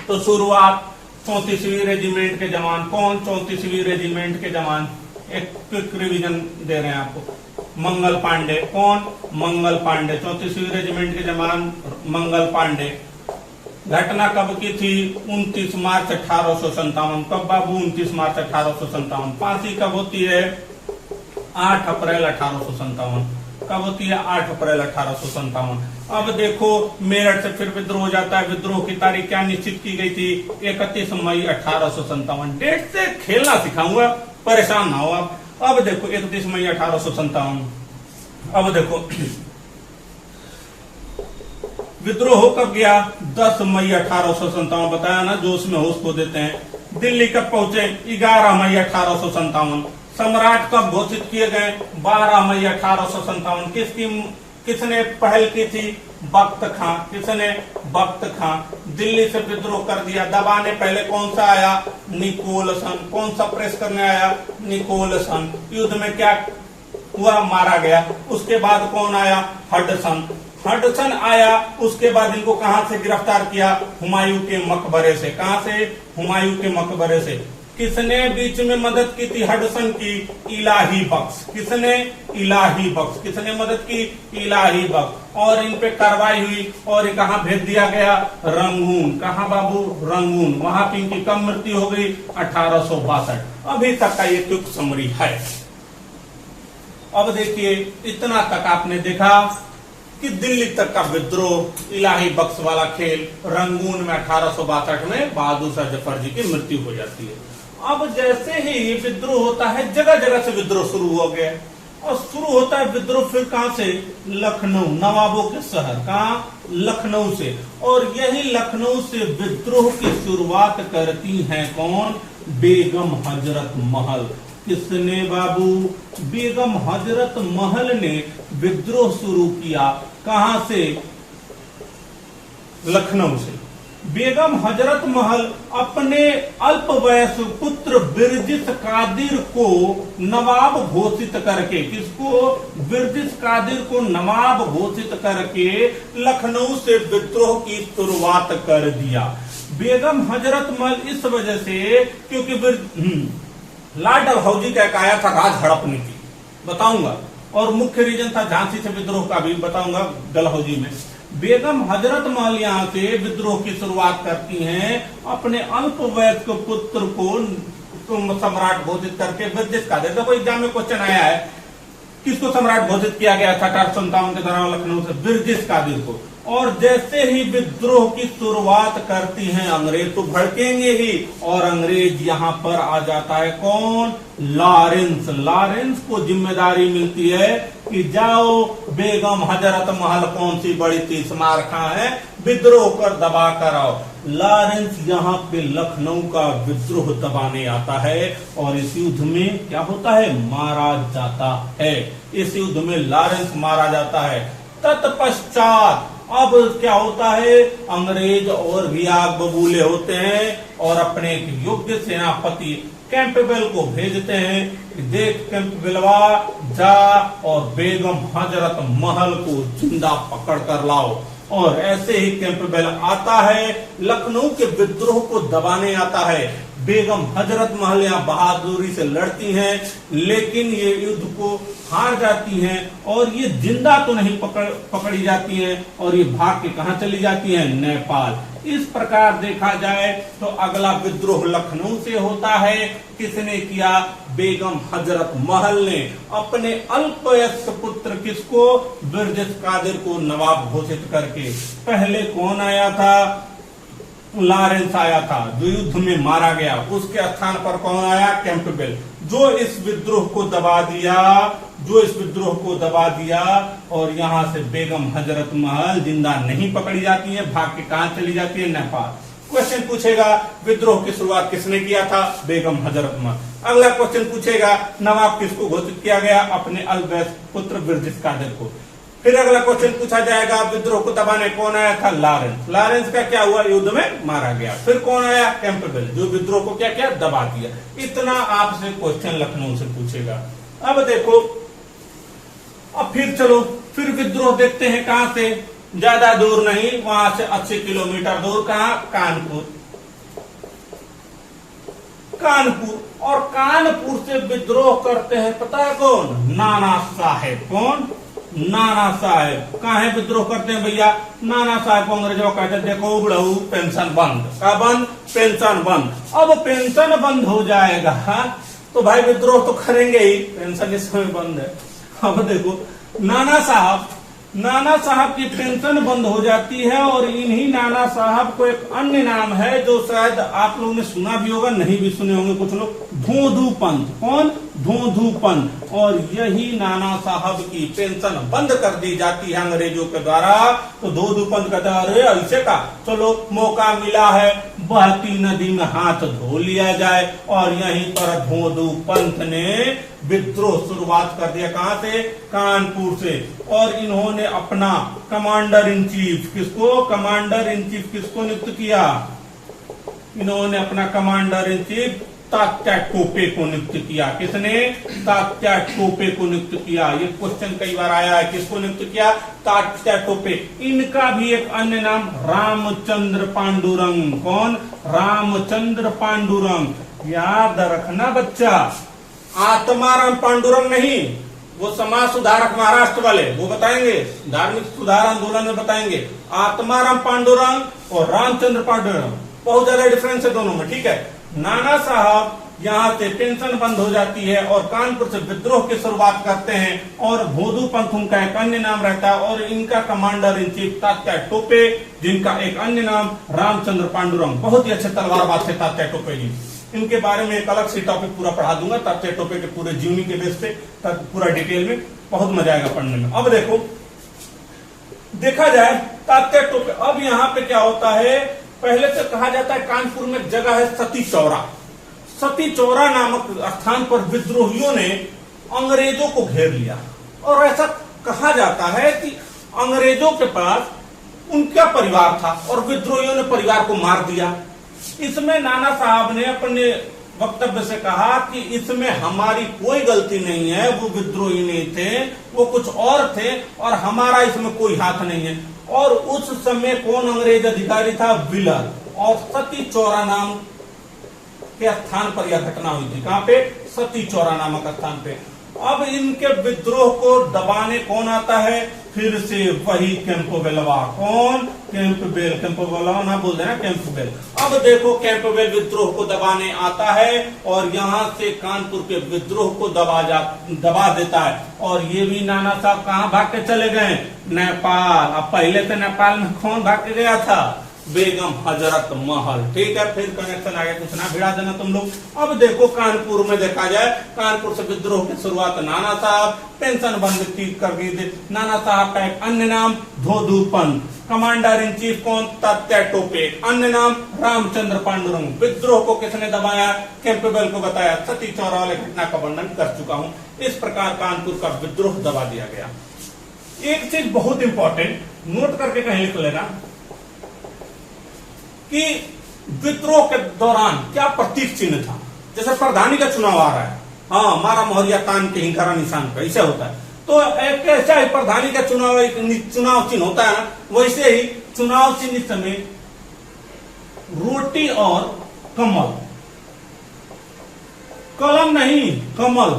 तो शुरुआत 34वीं रेजिमेंट के जवान, कौन 34वीं रेजिमेंट के जवान, एक क्विक रिवीजन दे रहे हैं आपको। मंगल पांडे, कौन? मंगल पांडे, 34वीं रेजिमेंट के जवान मंगल पांडे। घटना कब की थी? 29 मार्च 1857। कब बाबू? 29 मार्च 1857। फांसी कब होती है? 8 अप्रैल 1857। कब होती है? 8 अप्रैल 1857। अब देखो मेरठ से फिर विद्रोह हो जाता है। विद्रोह की तारीख क्या निश्चित की गई थी? 31 मई 1857। डेट से खेलना सिखाऊंगा, परेशान ना हो आप। अब देखो 31 मई 1857। अब देखो विद्रोह कब गया? 10 मई 1857। बताया ना, जोश में होश खो देते हैं। दिल्ली कब पहुंचे? 11 मई 1857। सम्राट कब घोषित किए गए? 12 मई 1857। किसने पहल की थी? बख्त खां। किसने? बख्त खां। दिल्ली से विद्रोह कर दिया। दबाने पहले कौन सा आया? निकोलसन। कौन सा प्रेस करने आया? निकोलसन। युद्ध में क्या हुआ? मारा गया। उसके बाद कौन आया? हडसन। हडसन आया। उसके बाद इनको कहां से गिरफ्तार किया? हुमायूं के मकबरे से। कहां से? हुमायूं के मकबरे से। किसने बीच में मदद की थी हडसन की? इलाही बख्श। किसने? इलाही बख्श। किसने मदद की? इलाही बख्श। और इन पे कार्रवाई हुई और ये कहां भेज दिया गया? रंगून। कहां बाबू? रंगून। वहां पे इनकी कब मृत्यु हो गई? 1862। अभी तक का ये क्विक समरी है। अब देखिए, इतना तक आपने देखा कि दिल्ली तक का विद्रोह, इलाही बख्श वाला खेल, रंगून में 1862 में बहादुर शाह जफर जी की मृत्यु हो जाती है। अब जैसे ही ये विद्रोह होता है, जगह जगह से विद्रोह शुरू हो गया और शुरू होता है विद्रोह फिर कहां से? लखनऊ, नवाबों के शहर। कहां? लखनऊ से। और यही लखनऊ से विद्रोह की शुरुआत करती हैं कौन? बेगम हजरत महल। किसने बाबू? बेगम हजरत महल ने विद्रोह शुरू किया। कहां से? लखनऊ से। बेगम हजरत महल अपने अल्पवयस्क पुत्र बिरजिस कादिर को नवाब घोषित करके, किसको? बिरजिस कादिर को नवाब घोषित करके लखनऊ से विद्रोह की शुरुआत कर दिया। बेगम हजरत महल इस वजह से, क्योंकि लॉर्ड डलहौजी का एक आया था राज हड़पने की, बताऊंगा, और मुख्य रीजन था झांसी से विद्रोह का भी बताऊंगा डलहौजी में। बेगम हजरत महल यहाँ से विद्रोह की शुरुआत करती हैं, अपने अल्पवयस्क पुत्र को सम्राट घोषित करके बिरजिस कादिर। देखो एग्जाम में क्वेश्चन आया है, किसको सम्राट घोषित किया गया था 1857 के दौरान लखनऊ से? बिरजिस कादिर को। और जैसे ही विद्रोह की शुरुआत करती हैं अंग्रेज तो भड़केंगे ही, और अंग्रेज यहाँ पर आ जाता है कौन? लॉरेंस। लॉरेंस को जिम्मेदारी मिलती है कि जाओ बेगम हजरत महल कौन सी बड़ी तीस मार खा है, विद्रोह कर दबा कर आओ। लॉरेंस यहाँ पे लखनऊ का विद्रोह दबाने आता है और इस युद्ध में क्या होता है? मारा जाता है। इस युद्ध में लॉरेंस मारा जाता है। तत्पश्चात अब क्या होता है? अंग्रेज और भी आग बबूले होते हैं और अपने एक योग्य सेनापति कैंपबेल को भेजते हैं, देख कैंपबेलवा जा और बेगम हजरत महल को जिंदा पकड़ कर लाओ। और ऐसे ही कैंपबेल आता है, लखनऊ के विद्रोह को दबाने आता है। बेगम हजरत महल यहाँ बहादुरी से लड़ती हैं, लेकिन ये युद्ध को हार जाती हैं और ये जिंदा तो नहीं पकड़ी जाती हैं और ये भाग के कहां चली जाती हैं? नेपाल। इस प्रकार देखा जाए तो अगला विद्रोह लखनऊ से होता है। किसने किया? बेगम हजरत महल ने अपने अल्पवयस्क पुत्र किसको? बिरजिस कादिर को नवाब घोषित करके। पहले कौन आया था? लॉरेंस आया था जो युद्ध में मारा गया। उसके स्थान पर कौन आया? कैंपबेल, जो इस विद्रोह को दबा दिया और यहाँ से बेगम हजरत महल जिंदा नहीं पकड़ी जाती है, भाग के कहां चली जाती है? नेपाल। क्वेश्चन पूछेगा विद्रोह की शुरुआत किसने किया था? बेगम हजरत महल। अगला क्वेश्चन पूछेगा नवाब किसको घोषित किया गया? अपने अल्पवयस्क पुत्र बिरजिस कादिर को। फिर अगला क्वेश्चन पूछा जाएगा विद्रोह को दबाने कौन आया था? लॉरेंस। लॉरेंस का क्या हुआ? युद्ध में मारा गया। फिर कौन आया? कैंपबेल, जो विद्रोह को क्या किया? दबा दिया। इतना आपसे क्वेश्चन लखनऊ से पूछेगा। अब देखो, अब फिर चलो फिर विद्रोह देखते हैं कहां से? ज्यादा दूर नहीं, वहां से 80 किलोमीटर दूर। कहां? कानपुर। कानपुर। और कानपुर से विद्रोह करते हैं पता है कौन? नाना साहेब। कौन? नाना साहेब। कहा है विद्रोह करते हैं भैया? नाना साहेब को अंग्रेजों कहते हैं देखो बुढ़ऊ पेंशन बंद। का बंद? पेंशन बंद। अब पेंशन बंद हो जाएगा तो भाई विद्रोह तो करेंगे ही, पेंशन इस समय बंद है। अब देखो नाना साहब की पेंशन बंद हो जाती है और इन्हीं नाना साहब को एक अन्य नाम है जो शायद आप लोगों ने सुना भी होगा, नहीं भी सुने होंगे कुछ लोग, धोंधू पंथ। कौन? धोंधू पंथ। और यही नाना साहब की पेंशन बंद कर दी जाती है अंग्रेजों के द्वारा। तो धोंधू पंथ कहता है अरे ऐसे का, चलो मौका मिला है बहती नदी में हाथ धो लिया जाए। और यहीं पर धोंधू पंथ ने विद्रोह शुरुआत कर दिया। कहां से? कानपुर से। और इन्होंने अपना कमांडर इन चीफ किसको नियुक्त किया? इन्होंने अपना commander in chief Tatya Tope को नियुक्त किया। किसने? तात्या टोपे को नियुक्त किया। ये क्वेश्चन कई बार आया है, किसको नियुक्त किया? तात्या टोपे। इनका भी एक अन्य नाम रामचंद्र पांडुरंग। कौन? रामचंद्र पांडुरंग। याद रखना बच्चा, आत्माराम पांडुरंग नहीं, वो समाज सुधारक महाराष्ट्र वाले, वो बताएंगे, धार्मिक सुधार आंदोलन में बताएंगे। आत्माराम पांडुरंग और रामचंद्र पांडुरंग, बहुत ज्यादा डिफरेंस है दोनों में, ठीक है। नाना साहब यहाँ से पेंशन बंद हो जाती है और कानपुर से विद्रोह की शुरुआत करते हैं और धोंधू पंथ उनका एक अन्य नाम रहता है और इनका commander in chief Tatya Tope, जिनका एक अन्य नाम रामचंद्र पांडुरंग। बहुत ही अच्छे तलवारबाज थे तात्या टोपे जी। इनके बारे में एक अलग से टॉपिक पूरा पढ़ा दूंगा, तात्या टोपे के पूरे जीवनी के बेस पे पूरा डिटेल में, बहुत मजा आएगा पढ़ने में। अब देखो, देखा जाए तात्या टोपे, अब यहाँ पे क्या होता है, पहले तो कहा जाता है कानपुर में जगह है सती चौरा। सती चौरा नामक स्थान पर विद्रोहियों ने अंग्रेजों को घेर लिया और ऐसा कहा जाता है कि अंग्रेजों के पास उनका परिवार था और विद्रोहियों ने परिवार को मार दिया। इसमें नाना साहब ने अपने वक्तव्य से कहा कि इसमें हमारी कोई गलती नहीं है, वो विद्रोही नहीं थे, वो कुछ और थे और हमारा इसमें कोई हाथ नहीं है। और उस समय कौन अंग्रेज अधिकारी था? व्हीलर। और सती चौरा नाम के स्थान पर यह घटना हुई थी। कहां पे? सती चौरा नामक स्थान पे। अब इनके विद्रोह को दबाने कौन आता है? फिर से वही कैंपबेलवा। कौन? कैंपबेल। कैंपबेलवा ना बोल देना, कैंपबेल। अब देखो कैंपबेल विद्रोह को दबाने आता है और यहां से कानपुर के विद्रोह को दबा देता है। और ये भी नाना साहब कहां भाग के चले गए? नेपाल। अब पहले से नेपाल में कौन भाग के गया था? बेगम हजरत महल। ठीक है, फिर कनेक्शन आगे कुछ ना भिड़ा देना तुम लोग। अब देखो कानपुर में देखा जाए, कानपुर से विद्रोह की शुरुआत नाना साहब पेंशन बंद ठीक कर दी थी। नाना साहब का एक अन्य नाम धोधूपंत। कमांडर इन चीफ कौन? तात्या टोपे। अन्य नाम रामचंद्र पांडुरंग। विद्रोह को किसने दबाया? कैंपबेल को बताया। सती चौरा वाले घटना का वर्णन कर चुका हूं। इस प्रकार कानपुर का विद्रोह दबा दिया गया। एक चीज बहुत इंपॉर्टेंट नोट करके कहीं लिख लेना कि विद्रोह के दौरान क्या प्रतीक चिन्ह था। जैसे प्रधानी का चुनाव आ रहा है, हाँ, हमारा मोहरिया तान के ही करा निशान पे, ऐसा होता है। तो एक ऐसा ही प्रधानी का चुनाव चिन्ह होता है ना, वैसे ही चुनाव चिन्ह इस समय रोटी और कमल, कलम नहीं कमल,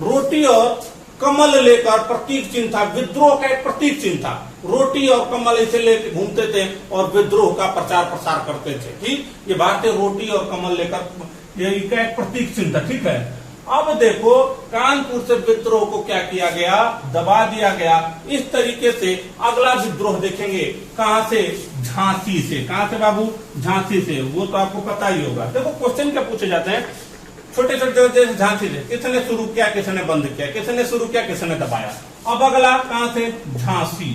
रोटी और कमल लेकर प्रतीक चिन्ह था। विद्रोह का एक प्रतीक चिन्ह था। रोटी और कमल इसे लेकर घूमते थे और विद्रोह का प्रचार प्रसार करते थे। ठीक, ये भारतीय रोटी और कमल लेकर यही का एक प्रतीक चिन्ह था। ठीक है, अब देखो कानपुर से विद्रोह को क्या किया गया? दबा दिया गया। इस तरीके से अगला विद्रोह देखेंगे कहां से? झांसी से। कहां से बाबू? झांसी से। वो तो आपको पता ही होगा। देखो क्वेश्चन क्या पूछे जाते हैं, छोटे छोटे जैसे झांसी से किसने शुरू किया, किसने बंद किया, किसने शुरू किया, किसने दबाया। अब अगला कहां से? झांसी।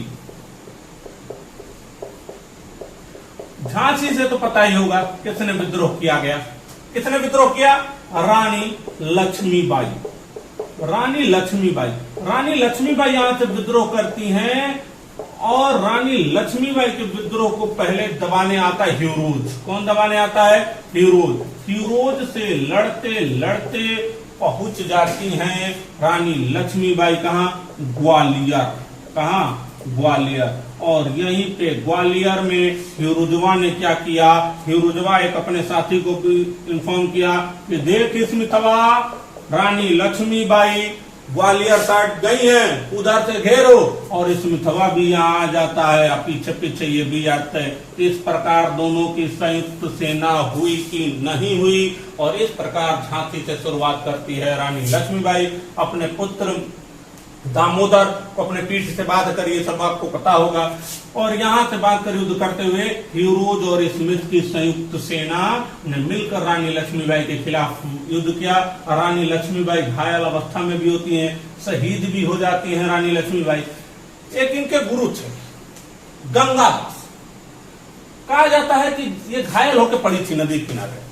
झांसी से तो पता ही होगा किसने विद्रोह किया गया। किसने विद्रोह किया? रानी लक्ष्मीबाई। रानी लक्ष्मीबाई। रानी लक्ष्मीबाई यहां से विद्रोह करती हैं और रानी लक्ष्मीबाई के विद्रोह को पहले दबाने आता है हीरोज। कौन दबाने आता है? हीरोज। हीरोज से लड़ते लड़ते पहुंच जाती हैं रानी लक्ष्मीबाई कहां? ग्वालियर। कहां? ग्वालियर। और यहीं पे ग्वालियर में हीरोजवा ने क्या किया? हीरोजवा एक अपने साथी को इन्फॉर्म किया कि देख स्मिथवा, रानी लक्ष्मीबाई ग्वालियर साइड गई हैं, उधर से घेरो। और स्मिथवा भी यहाँ आ जाता है, पीछे पीछे ये भी आते हैं। इस प्रकार दोनों की संयुक्त सेना हुई कि नहीं हुई, और इस प्रकार झांसी से शुरुआत करती है रानी लक्ष्मीबाई। अपने पुत्र दामोदर को अपने पीठ से बांध कर, ये सब आपको पता होगा, और यहां से बांध कर युद्ध करते हुए हीरोज और स्मिथ की संयुक्त सेना ने मिलकर रानी लक्ष्मीबाई के खिलाफ युद्ध किया। रानी लक्ष्मीबाई घायल अवस्था में भी होती हैं, शहीद भी हो जाती हैं रानी लक्ष्मीबाई। एक इनके गुरु थे गंगादास। कहा जाता है कि ये घायल होकर पड़ी थी नदी किनारे।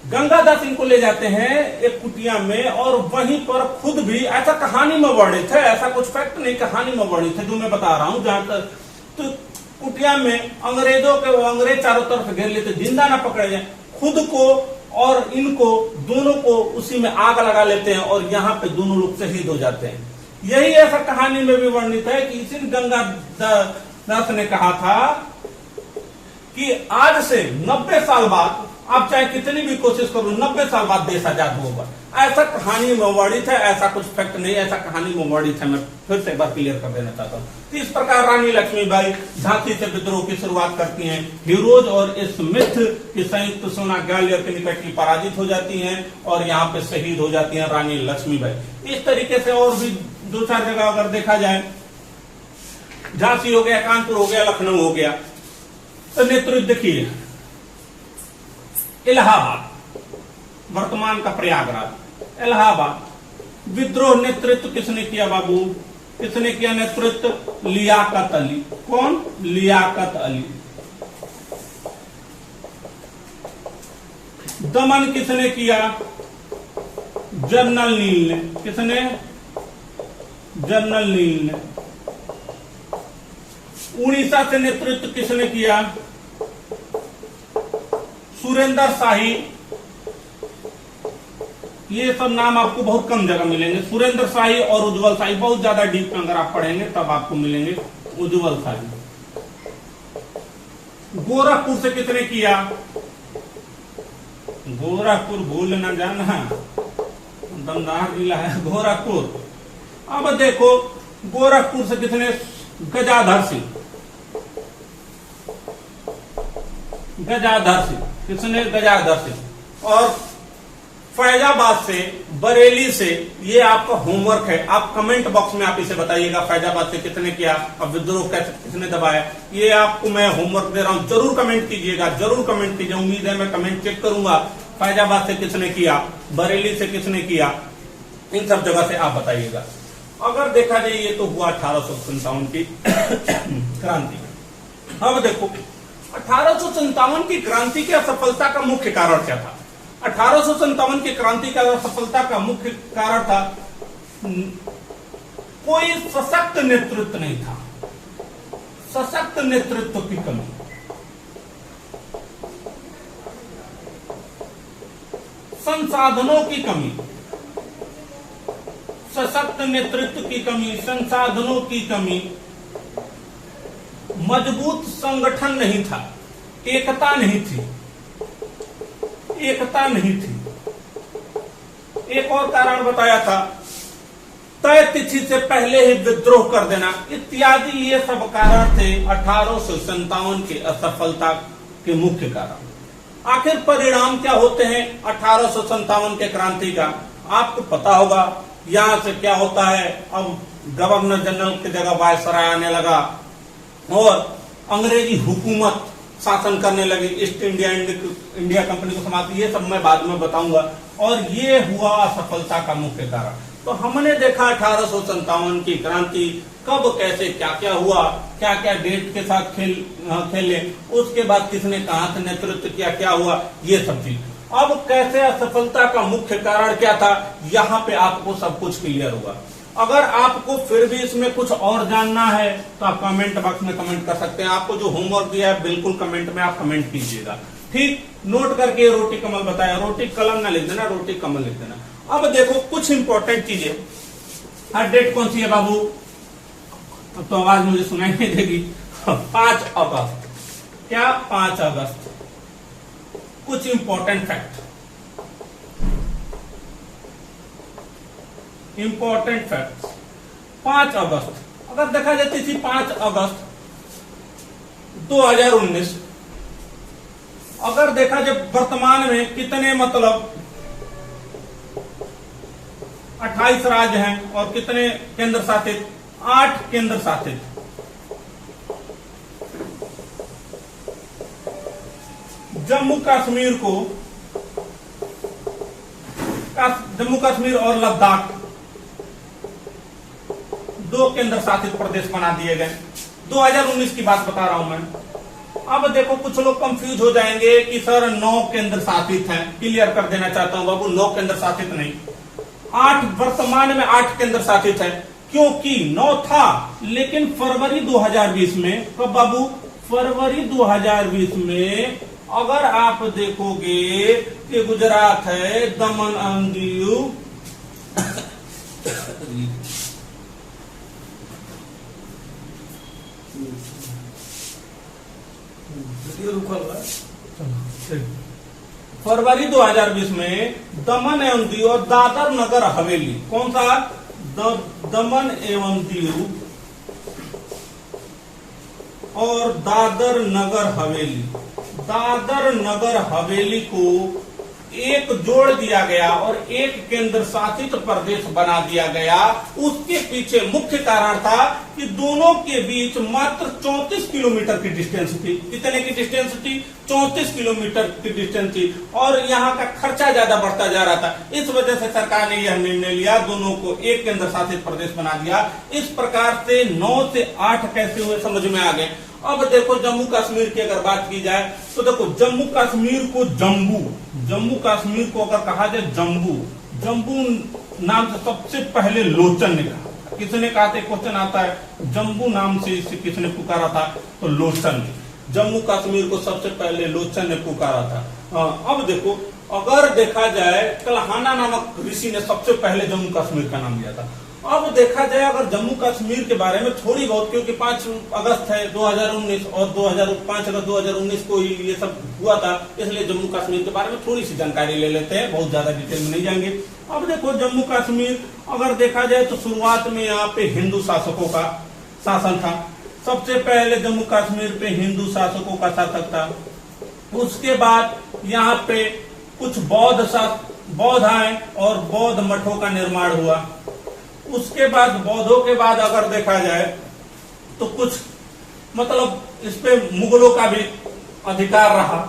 गंगादास इनको ले जाते हैं एक कुटिया में, और वहीं पर खुद भी, ऐसा कहानी में वर्णित है, ऐसा कुछ फैक्ट नहीं, कहानी में वर्णित है जो मैं बता रहा हूं। जहां तक तो कुटिया में अंग्रेजों के, वो अंग्रेज चारों तरफ घेर लेते, जिंदा ना पकड़े जाए, खुद को और इनको दोनों को उसी में आग लगा लेते हैं और यहाँ पे दोनों लोग शहीद हो जाते हैं। यही ऐसा कहानी में भी वर्णित है कि इसी गंगादास ने कहा था कि आज से 90 साल बाद, आप चाहे कितनी भी कोशिश करो, 90 साल बाद देश आजाद होगा। ऐसा कहानी में वर्णित है, ऐसा कुछ फैक्ट नहीं, ऐसा कहानी में वर्णित है। मैं फिर से एक बार क्लियर कर देना चाहता हूँ। तो इस प्रकार रानी लक्ष्मीबाई झांसी से विद्रोह की शुरुआत करती हैं। हीरोज और स्मिथ की संयुक्त सेना ग्वालियर के निकट की पराजित हो जाती हैं और यहाँ पे शहीद हो जाती है रानी लक्ष्मीबाई। इस तरीके से और भी 2-4 जगह अगर देखा जाए, झांसी हो गया, कानपुर हो गया, लखनऊ हो गया। तो नेतृत्व देखिए, इलाहाबाद, वर्तमान का प्रयागराज, इलाहाबाद। विद्रोह नेतृत्व किसने किया बाबू? किसने किया नेतृत्व? लियाकत अली। कौन? लियाकत अली। दमन किसने किया? जनरल नील ने। किसने? जनरल नील ने। उड़ीसा से नेतृत्व किसने किया? सुरेंद्र शाही। ये सब नाम आपको बहुत कम जगह मिलेंगे। सुरेंद्र शाही और उज्जवल शाही, बहुत ज्यादा डीप में अगर आप पढ़ेंगे तब आपको मिलेंगे उज्जवल शाही। गोरखपुर से किसने किया? गोरखपुर भूल न जाना, दमदार जिला है गोरखपुर। अब देखो गोरखपुर से किसने? गजाधर सिंह। गजाधर सिंह किसने? गजाधर सिंह। और फैजाबाद से, बरेली से, ये आपका होमवर्क है। आप कमेंट बॉक्स में आप इसे बताइएगा, फैजाबाद से किसने किया, अब विद्रोह कैसे किसने दबाया। ये आपको मैं होमवर्क दे रहा हूं, जरूर कमेंट कीजिएगा, जरूर कमेंट कीजिए। उम्मीद है मैं कमेंट चेक करूंगा। फैजाबाद से किसने किया, बरेली से किसने किया, इन सब जगह से आप बताइएगा। अगर देखा जाए ये तो हुआ 1857 की क्रांति। अब देखो 1857 की क्रांति की असफलता का मुख्य कारण क्या था? 1857 की क्रांति का सफलता का मुख्य कारण था कोई सशक्त नेतृत्व नहीं था, सशक्त नेतृत्व की कमी। संसाधनों की कमी, सशक्त नेतृत्व की कमी, संसाधनों की कमी, मजबूत संगठन नहीं था, एकता नहीं थी, एकता नहीं थी। एक और कारण बताया था, तय तिथि से पहले ही विद्रोह कर देना इत्यादि, ये सब कारण थे 1857 की असफलता के मुख्य कारण। आखिर परिणाम क्या होते हैं 1857 के क्रांति का? आपको पता होगा। यहां से क्या होता है, अब गवर्नर जनरल की जगह वायसराय आने लगा और अंग्रेजी हुकूमत शासन करने लगी, ईस्ट इंडिया कंपनी को समाप्त। ये सब मैं बाद में बताऊंगा। और ये हुआ असफलता का मुख्य कारण। तो हमने देखा 1857 की क्रांति कब, कैसे, क्या क्या हुआ, क्या क्या डेट के साथ खेले, उसके बाद किसने कहां से नेतृत्व किया, क्या हुआ, ये सब चीज। अब कैसे असफलता का मुख्य कारण क्या था, यहाँ पे आपको सब कुछ क्लियर होगा। अगर आपको फिर भी इसमें कुछ और जानना है तो आप कमेंट बॉक्स में कमेंट कर सकते हैं। आपको जो होमवर्क दिया है बिल्कुल कमेंट में आप कमेंट कीजिएगा, ठीक। नोट करके रोटी कमल बताया, रोटी कलम ना लिख देना, रोटी कमल लिख देना। अब देखो कुछ इंपॉर्टेंट चीजें। हर डेट कौन सी है बाबू? अब तो आवाज मुझे सुनाई नहीं देगी। 5 अगस्त। क्या? 5 अगस्त। कुछ इंपॉर्टेंट फैक्ट, इंपॉर्टेंट फैक्ट। 5 अगस्त अगर देखा जाती थी, 5 अगस्त 2019 अगर देखा जाए वर्तमान में कितने, मतलब 28 राज्य हैं और कितने केंद्र शासित? 8 केंद्र शासित। जम्मू कश्मीर और लद्दाख 2 केंद्र शासित प्रदेश बना दिए गए। 2019 की बात बता रहा हूं मैं। अब देखो कुछ लोग कंफ्यूज हो जाएंगे कि सर 9 केंद्र शासित हैं। क्लियर कर देना चाहता हूं बाबू, 9 केंद्र शासित नहीं, 8 वर्तमान में 8 केंद्र शासित है। क्योंकि 9 था, लेकिन फरवरी 2020 में, कब बाबू? फरवरी 2020 में अगर आप देखोगे कि गुजरात है, दमन एंड दीव, फरवरी 2020 में दमन एवं दीव और दादर नगर हवेली, कौन सा? दमन एवं दीव और दादर नगर हवेली, दादर नगर हवेली को एक जोड़ दिया गया और एक केंद्र शासित प्रदेश बना दिया गया। उसके पीछे मुख्य कारण था कि दोनों के बीच मात्र 34 किलोमीटर की डिस्टेंस थी। कितने की डिस्टेंस थी? 34 किलोमीटर की डिस्टेंस थी। और यहाँ का खर्चा ज्यादा बढ़ता जा रहा था। इस वजह से सरकार ने यह निर्णय लिया, दोनों को एक केंद्र शासित प्रदेश बना दिया। इस प्रकार से 9 से 8 कैसे हुए समझ में आ गए। अब देखो जम्मू कश्मीर की अगर बात की जाए तो देखो जम्मू कश्मीर को जम्मू कश्मीर को अगर कहा जाए जम्बू नाम से सबसे पहले लोचन ने कहा। किसने कहा था, क्वेश्चन आता है जम्मू नाम से इसे किसने पुकारा था, तो लोचन ने। जम्मू कश्मीर को सबसे पहले लोचन ने पुकारा था। अब देखो, अगर देखा जाए कल्हाना नामक ऋषि ने सबसे पहले जम्मू कश्मीर का नाम दिया था। अब देखा जाए अगर जम्मू कश्मीर के बारे में थोड़ी बहुत, क्योंकि 5 अगस्त है 2019 और 5 अगस्त 2019 को ये सब हुआ था, इसलिए जम्मू कश्मीर के बारे में थोड़ी सी जानकारी ले लेते हैं, बहुत ज्यादा डिटेल में नहीं जाएंगे। अब देखो, जम्मू कश्मीर अगर देखा जाए तो शुरुआत में यहाँ पे हिंदू शासकों का शासन था। सबसे पहले जम्मू कश्मीर पे हिंदू शासकों का शासक था। उसके बाद यहाँ पे कुछ बौद्ध आए और बौद्ध मठों का निर्माण हुआ। उसके बाद बौद्धों के बाद अगर देखा जाए तो कुछ मतलब इस पे मुगलों का भी अधिकार रहा।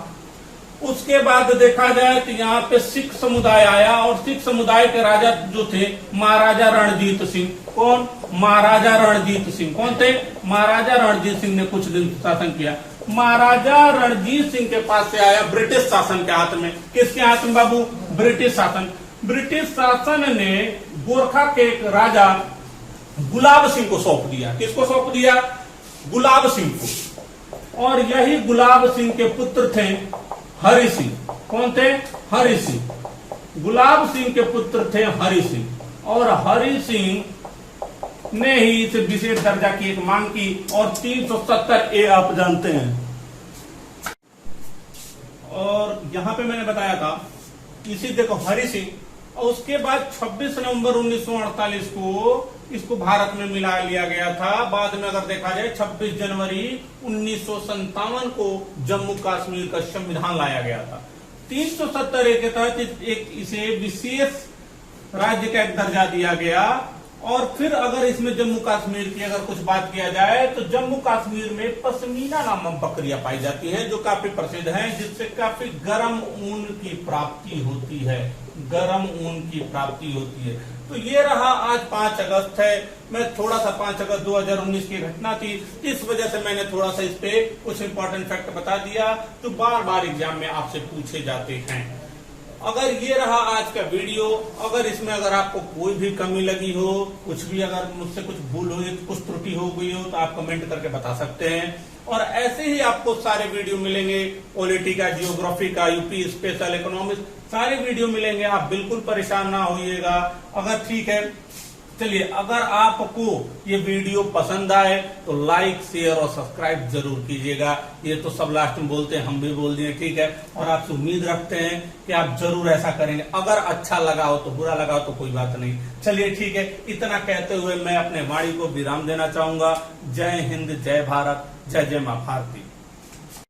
उसके बाद देखा जाए तो यहाँ पे सिख समुदाय आया और सिख समुदाय के राजा जो थे महाराजा रणजीत सिंह। कौन? महाराजा रणजीत सिंह। कौन थे? महाराजा रणजीत सिंह ने कुछ दिन शासन किया। महाराजा रणजीत सिंह के पास से आया ब्रिटिश शासन के हाथ में। किसके हाथ में बाबू? ब्रिटिश शासन। ब्रिटिश शासन ने गोरखा के एक राजा गुलाब सिंह को सौंप दिया। किसको सौंप दिया? गुलाब सिंह को। और यही गुलाब सिंह के पुत्र थे हरि सिंह। कौन थे? हरि सिंह। गुलाब सिंह के पुत्र थे हरि सिंह। और हरि सिंह ने ही इसे विशेष दर्जा की एक मांग की और 370A आप जानते हैं। और यहां पे मैंने बताया था इसी देखो हरि सिंह। और उसके बाद 26 नवंबर 1948 को इसको भारत में मिला लिया गया था। बाद में अगर देखा जाए 26 जनवरी 1957 को जम्मू कश्मीर का संविधान लाया गया था। 370A के तहत एक इसे विशेष राज्य का एक दर्जा दिया गया। और फिर अगर इसमें जम्मू कश्मीर की अगर कुछ बात किया जाए तो जम्मू कश्मीर में पश्मीना नामक बकरियां पाई जाती है जो काफी प्रसिद्ध हैं, जिससे काफी गर्म ऊन की प्राप्ति होती है। गर्म ऊन की प्राप्ति होती है। तो ये रहा आज 5 अगस्त है। मैं थोड़ा सा 5 अगस्त 2019 की घटना थी, इस वजह से मैंने थोड़ा सा इस पे कुछ इंपॉर्टेंट फैक्ट बता दिया जो बार बार एग्जाम में आपसे पूछे जाते हैं। अगर ये रहा आज का वीडियो, अगर इसमें अगर आपको कोई भी कमी लगी हो, कुछ भी अगर मुझसे कुछ भूल हुई, कुछ त्रुटि हो गई हो, तो आप कमेंट करके बता सकते हैं। और ऐसे ही आपको सारे वीडियो मिलेंगे, पॉलिटी का, जियोग्राफी का, यूपी स्पेशल, इकोनॉमिक्स, सारे वीडियो मिलेंगे। आप बिल्कुल परेशान ना होइएगा। अगर ठीक है, चलिए, अगर आपको ये वीडियो पसंद आए तो लाइक, शेयर और सब्सक्राइब जरूर कीजिएगा। ये तो सब लास्ट में बोलते हैं, हम भी बोल दिए, ठीक है। और आपसे उम्मीद रखते हैं कि आप जरूर ऐसा करेंगे। अगर अच्छा लगा हो तो, बुरा लगा हो तो कोई बात नहीं। चलिए ठीक है, इतना कहते हुए मैं अपने वाणी को विराम देना चाहूंगा। जय हिंद, जय भारत, जय जय मां भारती।